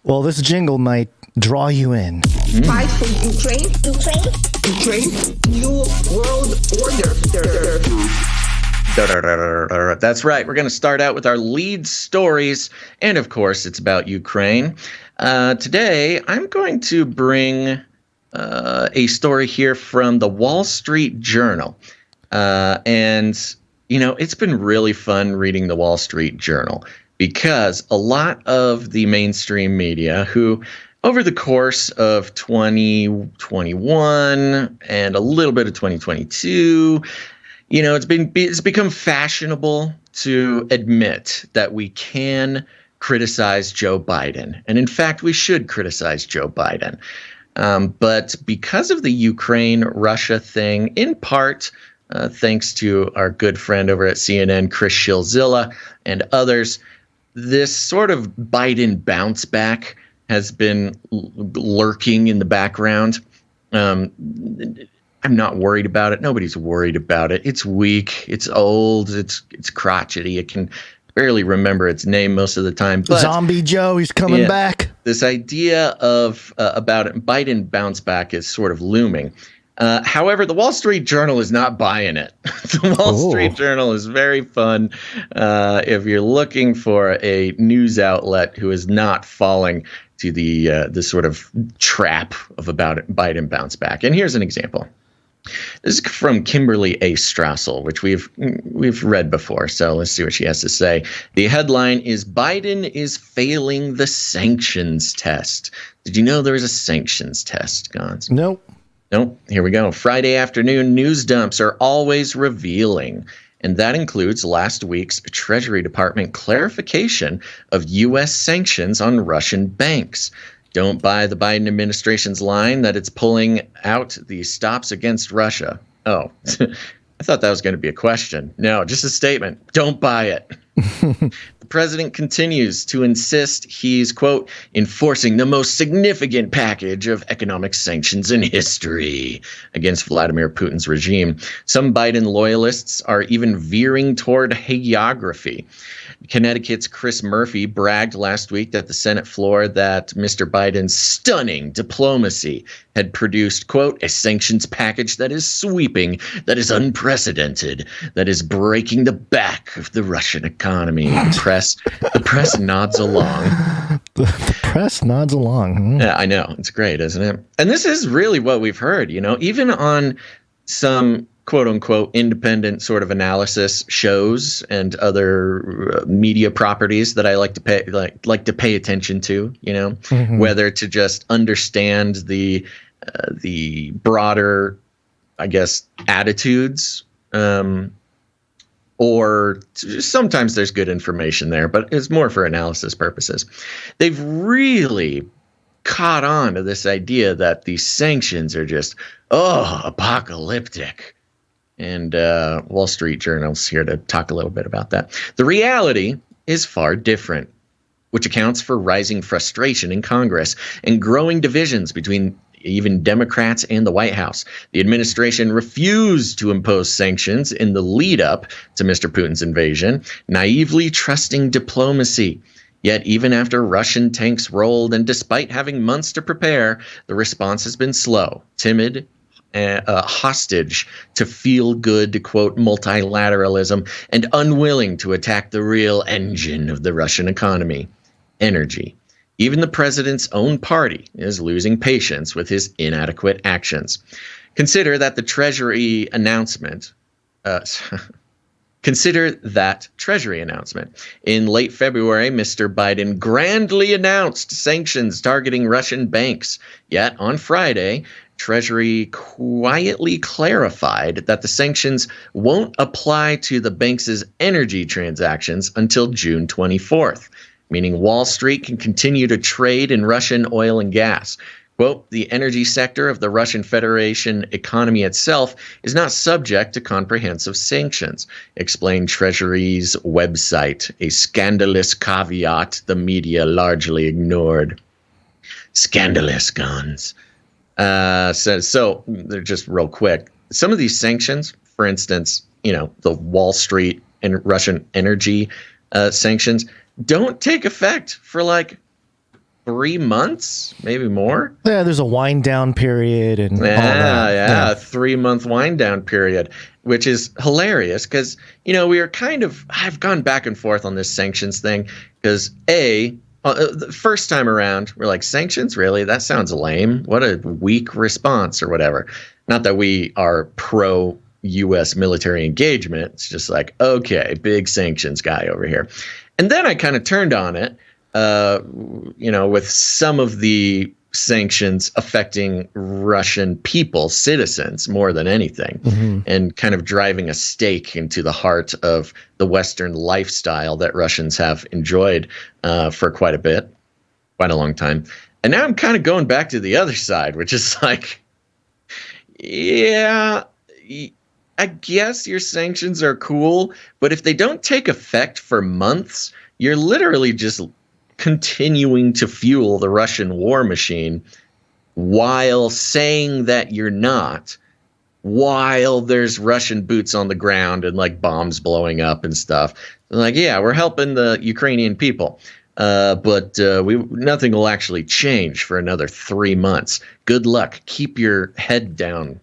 Well, this jingle might draw you in. Fight for Ukraine. New world order. That's right. We're going to start out with our lead stories. And of course, it's about Ukraine. Today, I'm going to bring a story here from the Wall Street Journal. And, you know, it's been really fun reading the Wall Street Journal because a lot of the mainstream media who over the course of 2021 and a little bit of 2022, you know, it's become fashionable to admit that we can criticize Joe Biden. And in fact, we should criticize Joe Biden. But because of the Ukraine-Russia thing, in part, thanks to our good friend over at CNN, Chris Shilzilla, and others, this sort of Biden bounce back has been lurking in the background. I'm not worried about it. Nobody's worried about it. It's weak. It's old. It's crotchety. It can barely remember its name most of the time. But Zombie Joe, he's coming back. This idea of about Biden bounce back is sort of looming. However, the Wall Street Journal is not buying it. The Wall Street Journal is very fun if you're looking for a news outlet who is not falling to the sort of trap of about Biden bounce back. And here's an example. This is from Kimberly A. Strassel, which we've read before. So let's see what she has to say. The headline is Biden is failing the sanctions test. Did you know there was a sanctions test, Gonz? Nope. Here we go. Friday afternoon news dumps are always revealing. And that includes last week's Treasury Department clarification of U.S. sanctions on Russian banks. Don't buy the Biden administration's line that it's pulling out the stops against Russia. Oh, I thought that was going to be a question. No, just a statement. Don't buy it. The president continues to insist he's, quote, enforcing the most significant package of economic sanctions in history against Vladimir Putin's regime. Some Biden loyalists are even veering toward hagiography. Connecticut's Chris Murphy bragged last week at the Senate floor that Mr. Biden's stunning diplomacy had produced, quote, a sanctions package that is sweeping, that is unprecedented, that is breaking the back of the Russian economy. The press nods along. The press nods along. Yeah, I know. It's great, isn't it? And this is really what we've heard, you know, even on some quote unquote independent sort of analysis shows and other media properties that I like to pay attention to, you know, whether to just understand the broader, I guess, attitudes, or sometimes there's good information there, but it's more for analysis purposes. They've really caught on to this idea that these sanctions are just, apocalyptic. And Wall Street Journal's here to talk a little bit about that. The reality is far different, which accounts for rising frustration in Congress and growing divisions between even Democrats and the White House. The administration refused to impose sanctions in the lead up to Mr. Putin's invasion, naively trusting diplomacy. Yet even after Russian tanks rolled and despite having months to prepare, the response has been slow, timid, hostage to feel-good, quote, multilateralism, and unwilling to attack the real engine of the Russian economy, energy. Even the president's own party is losing patience with his inadequate actions. Consider that Treasury announcement. In late February, Mr. Biden grandly announced sanctions targeting Russian banks. Yet on Friday, Treasury quietly clarified that the sanctions won't apply to the banks' energy transactions until June 24th, meaning Wall Street can continue to trade in Russian oil and gas. Quote, the energy sector of the Russian Federation economy itself is not subject to comprehensive sanctions, explained Treasury's website, a scandalous caveat the media largely ignored. Scandalous, Gonz. So they're just real quick. Some of these sanctions, for instance, you know, the Wall Street and Russian energy sanctions don't take effect for like 3 months, maybe more. Yeah, there's a wind down period and all that. Yeah, a 3-month wind down period, which is hilarious because, I've gone back and forth on this sanctions thing because the first time around, we're like, sanctions? Really? That sounds lame. What a weak response or whatever. Not that we are pro U.S. military engagement. It's just like, okay, big sanctions guy over here. And then I kind of turned on it, with some of the sanctions affecting Russian people, citizens, more than anything, and kind of driving a stake into the heart of the Western lifestyle that Russians have enjoyed for quite a long time. And now I'm kind of going back to the other side, which is like, yeah, I guess your sanctions are cool, but if they don't take effect for months, you're literally just continuing to fuel the Russian war machine while saying that you're not, while there's Russian boots on the ground and like bombs blowing up and stuff. Like, yeah, we're helping the Ukrainian people, but nothing will actually change for another 3 months. Good luck. Keep your head down,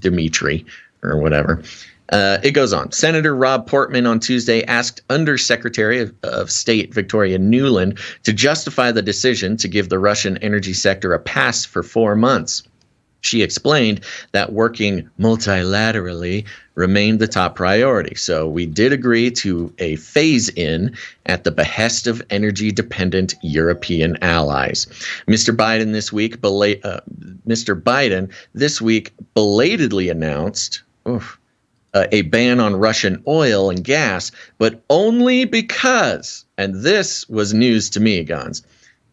Dmitry or whatever. It goes on. Senator Rob Portman on Tuesday asked Undersecretary of State Victoria Nuland to justify the decision to give the Russian energy sector a pass for 4 months. She explained that working multilaterally remained the top priority. So we did agree to a phase-in at the behest of energy-dependent European allies. Mr. Biden this week belatedly announced a ban on Russian oil and gas, but only because, and this was news to me, Gonz,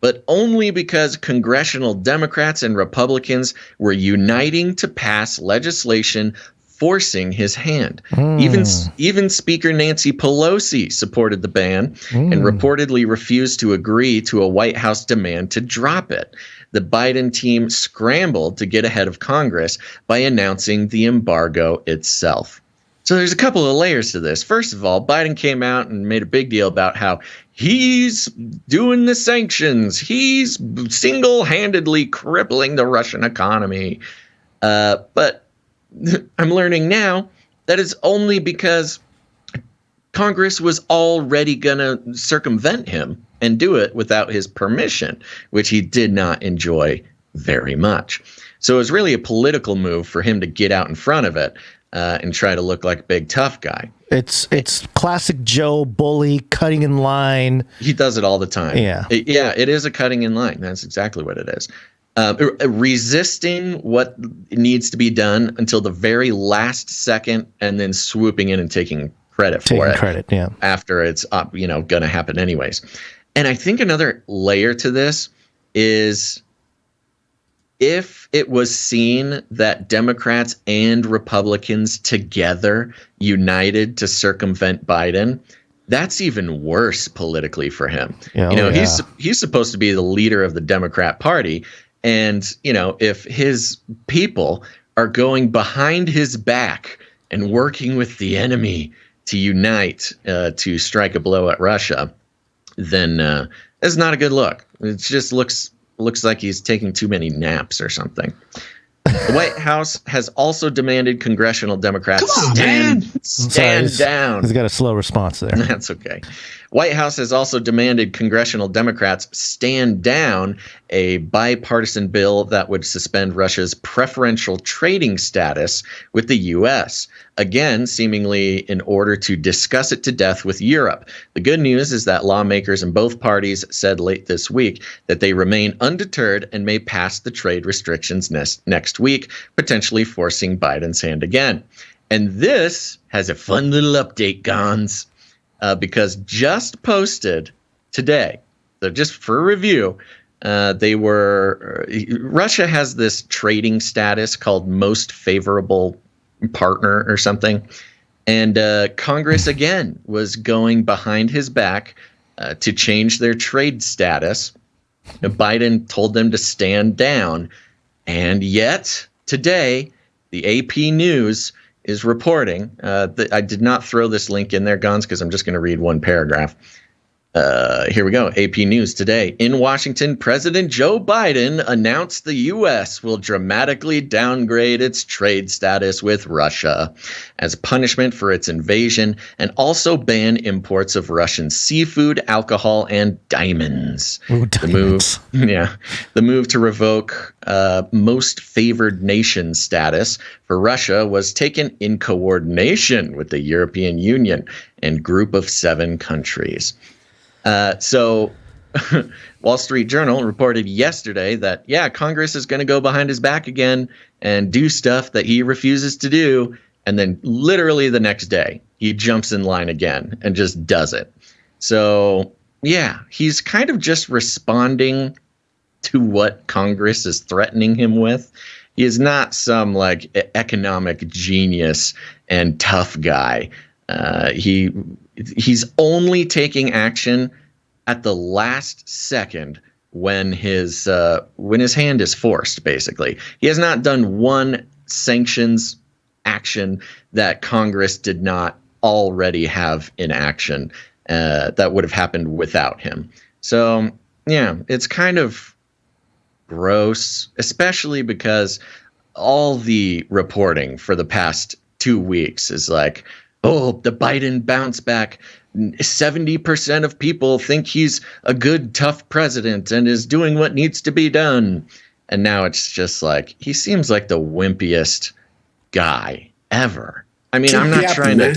but only because congressional Democrats and Republicans were uniting to pass legislation forcing his hand. Even Speaker Nancy Pelosi supported the ban and reportedly refused to agree to a White House demand to drop it. The Biden team scrambled to get ahead of Congress by announcing the embargo itself. So there's a couple of layers to this. First of all, Biden came out and made a big deal about how he's doing the sanctions. He's single-handedly crippling the Russian economy. But I'm learning now that it's only because Congress was already going to circumvent him and do it without his permission, which he did not enjoy very much. So it was really a political move for him to get out in front of it and try to look like a big tough guy. It's classic Joe bully, cutting in line. He does it all the time. Yeah. It is a cutting in line. That's exactly what it is. Resisting what needs to be done until the very last second and then swooping in and taking credit for it. Yeah. After it's going to happen anyways. And I think another layer to this is if it was seen that Democrats and Republicans together united to circumvent Biden, that's even worse politically for him. He's supposed to be the leader of the Democrat Party. And, if his people are going behind his back and working with the enemy to unite to strike a blow at Russia, then it's not a good look. It just looks like he's taking too many naps or something. The White House has also demanded congressional Democrats stand down. He's got a slow response there. That's okay. White House has also demanded congressional Democrats stand down a bipartisan bill that would suspend Russia's preferential trading status with the U.S., again, seemingly in order to discuss it to death with Europe. The good news is that lawmakers in both parties said late this week that they remain undeterred and may pass the trade restrictions next week, potentially forcing Biden's hand again. And this has a fun little update, Gonz. Because just posted today, so just for review, Russia has this trading status called most favorable partner or something. And Congress, again, was going behind his back to change their trade status. Biden told them to stand down. And yet today, the AP News is reporting, I did not throw this link in there, Gonz, because I'm just going to read one paragraph. Here we go. AP News today. In Washington, President Joe Biden announced the U.S. will dramatically downgrade its trade status with Russia as punishment for its invasion and also ban imports of Russian seafood, alcohol, and diamonds. Ooh, diamonds. The move to revoke most favored nation status for Russia was taken in coordination with the European Union and Group of 7 countries. So Wall Street Journal reported yesterday that, Congress is going to go behind his back again and do stuff that he refuses to do. And then literally the next day, he jumps in line again and just does it. So, he's kind of just responding to what Congress is threatening him with. He is not some economic genius and tough guy. He's only taking action at the last second when his hand is forced. Basically, he has not done one sanctions action that Congress did not already have in action that would have happened without him. So it's kind of gross, especially because all the reporting for the past 2 weeks is like, oh, the Biden bounce back. 70% of people think he's a good, tough president and is doing what needs to be done. And now it's just like, he seems like the wimpiest guy ever. I mean, I'm not trying to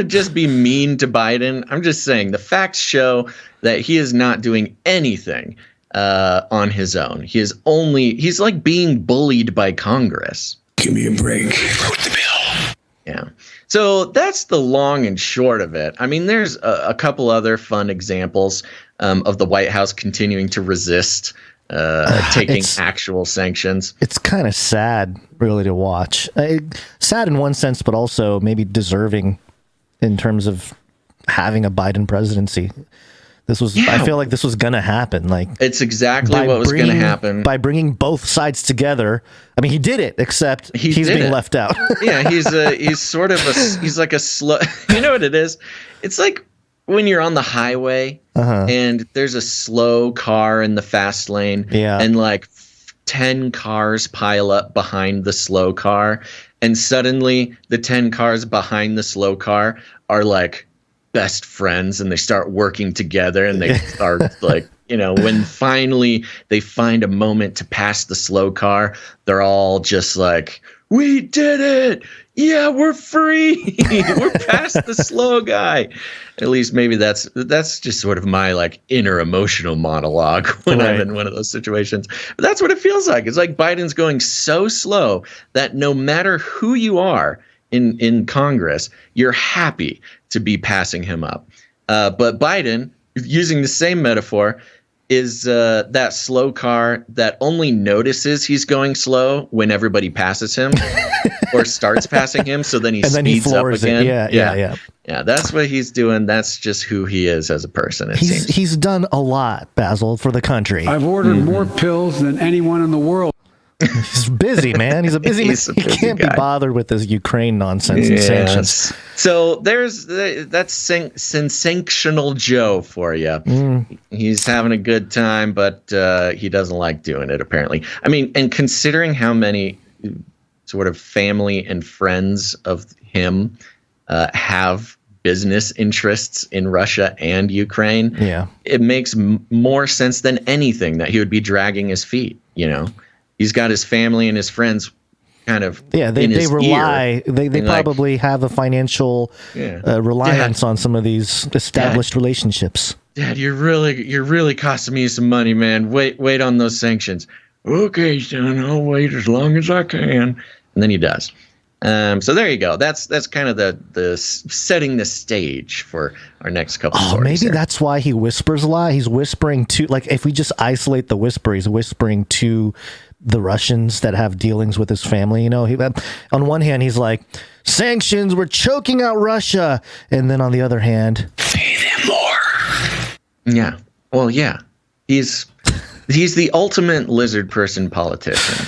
just be mean to Biden. I'm just saying the facts show that he is not doing anything on his own. He's like being bullied by Congress. Give me a break. Wrote the bill. Yeah. So that's the long and short of it. I mean, there's a couple other fun examples of the White House continuing to resist taking actual sanctions. It's kind of sad, really, to watch. Sad in one sense, but also maybe deserving in terms of having a Biden presidency. I feel like this was going to happen. Like, it's exactly what was going to happen. By bringing both sides together. I mean, he did it, except he's being left out. He's like a slow, you know what it is? It's like when you're on the highway and there's a slow car in the fast lane and 10 cars pile up behind the slow car. And suddenly the 10 cars behind the slow car are like best friends and they start working together and they are when finally they find a moment to pass the slow car, they're all just like, we did it. Yeah, we're free. We're past the slow guy. At least maybe that's just sort of my inner emotional monologue when I'm in one of those situations. But that's what it feels like. It's like Biden's going so slow that no matter who you are in Congress, you're happy to be passing him up. But Biden, using the same metaphor, is that slow car that only notices he's going slow when everybody passes him or starts passing him. So then he speeds up again. Yeah. That's what he's doing. That's just who he is as a person. He's done a lot, Basil, for the country. I've ordered more pills than anyone in the world. He's busy, man. He's a busy man. He can't be bothered with this Ukraine nonsense and sanctions. So that's sensational Joe for you. He's having a good time, but he doesn't like doing it, apparently. I mean, and considering how many sort of family and friends of him have business interests in Russia and Ukraine, it makes more sense than anything that he would be dragging his feet, He's got his family and his friends kind of they rely. They probably have a financial reliance on some of these established relationships. Dad, you're really costing me some money, man. Wait on those sanctions. Okay, son, I'll wait as long as I can. And then he does. So there you go. That's kind of the setting the stage for our next couple of stories. Maybe that's why he whispers a lot. He's whispering to, if we just isolate the whisper, he's whispering to the Russians that have dealings with his family. On one hand, he's like, sanctions, we're choking out Russia. And then on the other hand, pay them more. Yeah. Well, yeah. He's the ultimate lizard person politician.